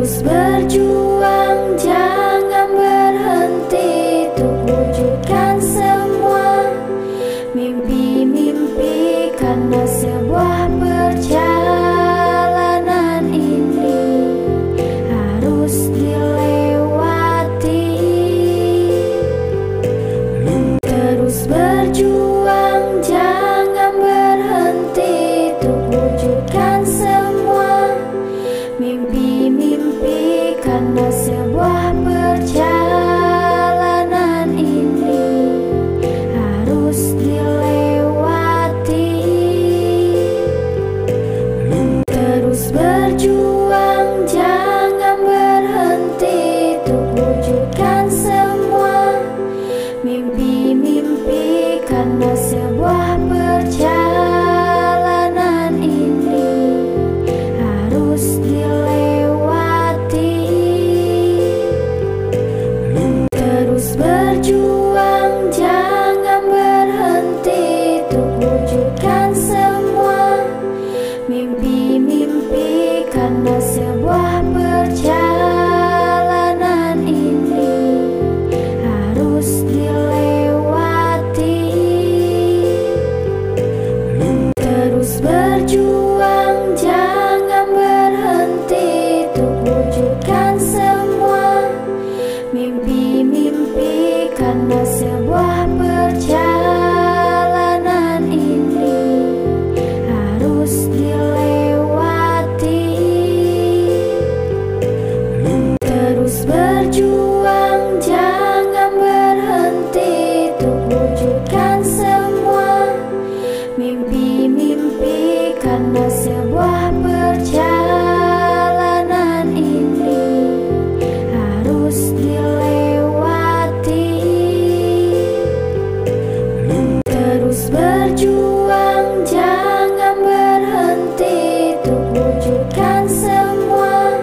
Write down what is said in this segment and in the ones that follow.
Terus berjuang, jangan berhenti untuk wujudkan semua mimpi-mimpi, karena sebuah perjalanan ini harus dilewati. Terus berjuang, jangan berhenti untuk wujudkan semua mimpi-mimpi, karena sebuah perjalanan ini harus dilewati. Terus berjuang, jangan berhenti untuk wujudkan semua mimpi-mimpi, karena sebuah perjalanan ini harus dilewati. Terus berjuang, jangan berhenti untuk wujudkan semua mimpi-mimpi, karena sebuah perjalanan ini harus dilewati. Terus berjuang, jangan berhenti untuk wujudkan semua mimpi-mimpi, karena sebuah perjalanan ini harus dilewati. Terus berjuang, jangan berhenti untuk wujudkan semua mimpi-mimpi, karena sebuah perjalanan ini harus dilewati. Terus berjuang, jangan berhenti untuk wujudkan semua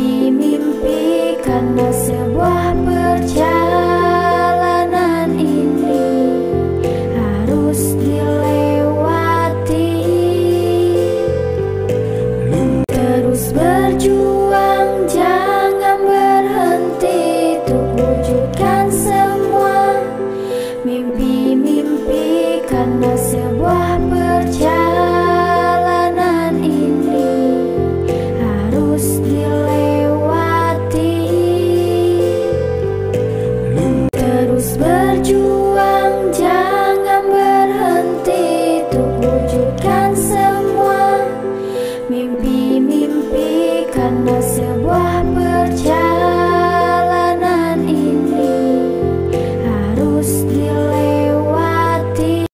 mimpi-mimpi, karena sebuah perjalanan ini harus dilewati. Terus berjuang, jangan berhenti untuk wujudkan semua mimpi-mimpi, karena sebuah perjalanan ini harus dilewati. Terus berjuang, jangan berhenti untuk wujudkan semua mimpi-mimpi, karena sebuah perjalanan ini harus dilewati.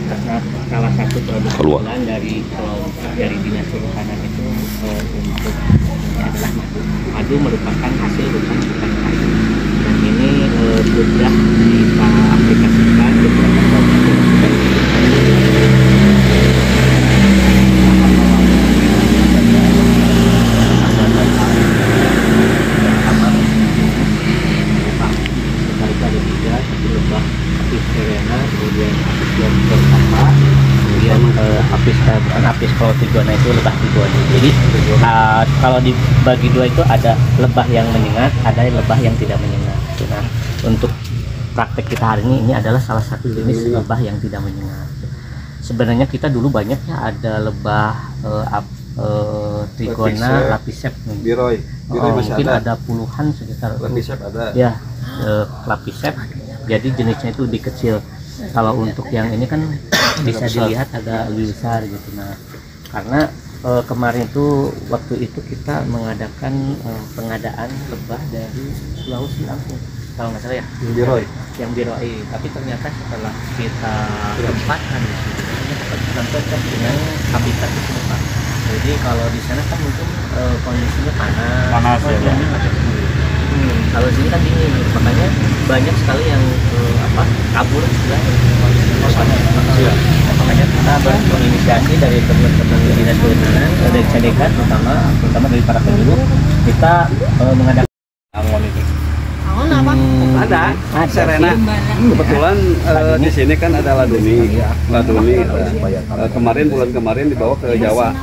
Karena salah satu produk unggulan dari Dinas Kehutanan itu untuk ini adalah madu. Madu merupakan hasil hutan kayu, dan ini sudah kita aplikasikan beberapa produk yang sudah apis kalau tujuannya itu lebah tujuannya. Jadi kalau dibagi dua itu ada lebah yang menyengat, ada lebah yang tidak menyengat. Nah, untuk praktek kita hari ini adalah salah satu jenis lebah yang tidak menyengat. Sebenarnya kita dulu banyak ya, ada lebah trigona, lapisep, biroi mungkin ada puluhan sekitar. Lapisep ada ya, lapisep. Jadi jenisnya itu lebih kecil. Kalau untuk yang ini kan bisa dilihat agak lebih besar gitu. Nah, karena kemarin itu waktu itu kita mengadakan pengadaan lebah dari Sulawesi langsung, kalau nggak salah ya, yang biroi. Tapi ternyata setelah kita tempatkan di sini, ternyata cocok dengan habitat di sini, Pak. Jadi kalau di sana kan mungkin kondisinya panas ya. Kalau sini kan dingin, makanya banyak sekali yang kabur sudah. Makanya kita berinisiasi dari teman-teman Dinas Kehutanan, dari CDK terutama dari para penyuluh, kita mengadakan angon itu. Ada Serena. Kebetulan di sini kan ada Laduni. Kemarin bulan kemarin dibawa ke Jawa.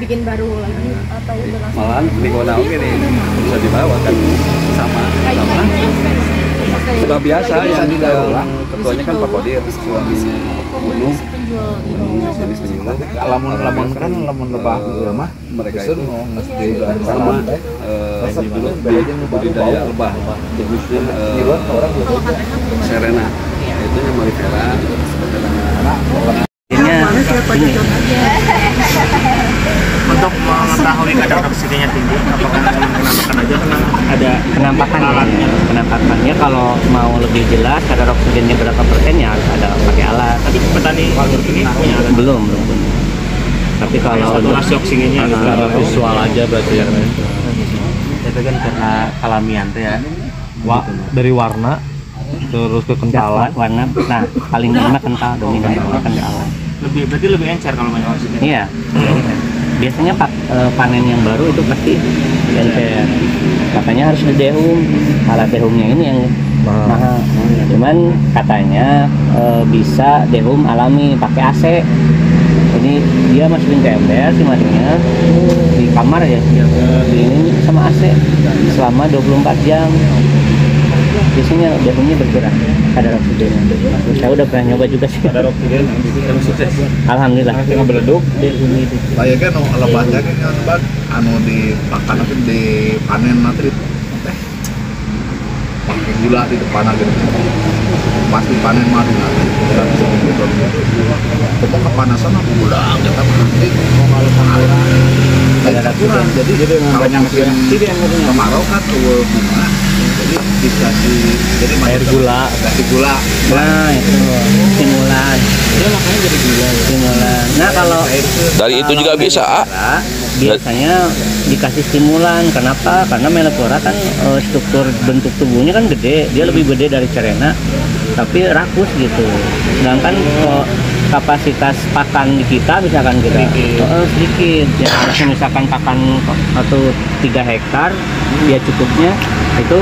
Bikin baru lagi atau Malahan di Gonau ini bisa dibawa kan sama. Sudah biasa yang ketuanya kan Pak Kodir, suaminya Gunung. Sini penyuluh. Lamun kan lamun lebah mah Mereka itu sama dulu budidaya lebah. Jenisnya Serena. Itu yang Malifera. untuk mengetahui kadar oksigennya tinggi, apakah penampakan aja Ada penampakannya kalau mau lebih jelas kadar oksigennya berapa persen ya harus ada pakai alat. tadi petani ini punya alat Belum. Tapi kalau saturasi oksigennya secara visual aja berarti ya. itu kan karena alamian tuh ya. Dari warna terus ke kentalan. warna, nah paling enak kental, dominan kental. Berarti lebih encer kalau banyak oksigen. Iya. Biasanya panen yang baru itu pasti encer. Katanya harus didehum. Alat dehumnya ini yang mahal. Cuman katanya bisa dehum alami pakai AC. Jadi dia masukin ke ember si madingnya di kamar ya. Di ini sama AC selama 24 jam. Biasanya dehumnya berkurang kadar oksigennya. Saya udah pernah nyoba juga sih. Kadar oksigen yang sukses. Alhamdulillah. Yang beleduk. Bayangkan lebahnya kan anu dipakan nanti dipanen nanti teh pakai gula di depan gitu. Pasti panen madu nanti. Pokok kepanasan aku gula kita nanti kayak kurang. Jadi kalau yang kemarau kan tuh bunga. Jadi dikasih jadi Air gula. kasih gula. Nah itu stimulan. Dia makanya jadi gula. Stimulan. Nah kalau Dari itu juga bisa. biasanya dikasih stimulan. Kenapa? Karena Melifera kan struktur bentuk tubuhnya kan gede. Dia lebih gede dari Serena, tapi rakus gitu. Sedangkan kapasitas pakan di kita misalkan kita sedikit. Ya harusnya misalkan pakan atau 3 hektar ya cukupnya. Itu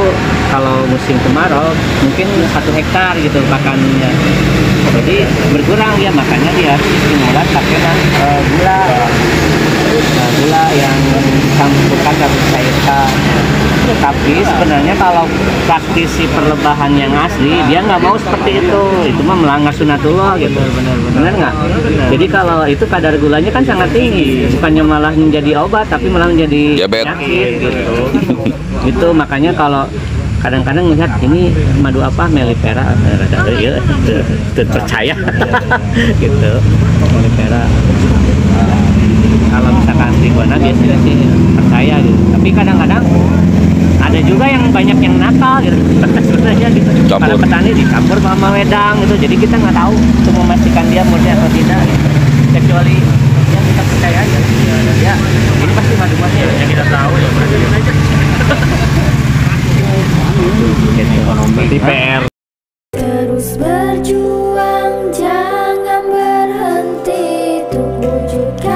kalau musim kemarau mungkin 1 hektar gitu pakannya. Jadi berkurang ya, makanya dia harus stimulan pakai gula. Nah, gula yang dicampurkan harus cairkan. Tapi sebenarnya kalau praktisi perlebahan yang asli dia nggak mau seperti itu mah melanggar sunatullah gitu. Benar nggak? Jadi kalau itu kadar gulanya kan sangat tinggi, bukannya malah menjadi obat tapi malah menjadi Diabetes. penyakit gitu. Itu makanya kalau kadang-kadang melihat ini madu apa Melifera ya terpercaya gitu. Melifera kalau misalkan Trigona biasanya sih percaya gitu, tapi kadang-kadang ada juga yang banyak yang nakal gitu sebenarnya gitu. Para petani dicampur sama wedang gitu, jadi kita nggak tahu untuk memastikan dia murni atau tidak gitu. Kecuali yang kita percaya aja ya ini pasti madu murni yang kita tahu ya aja. Berarti PR. Terus berjuang, jangan berhenti untuk wujudkan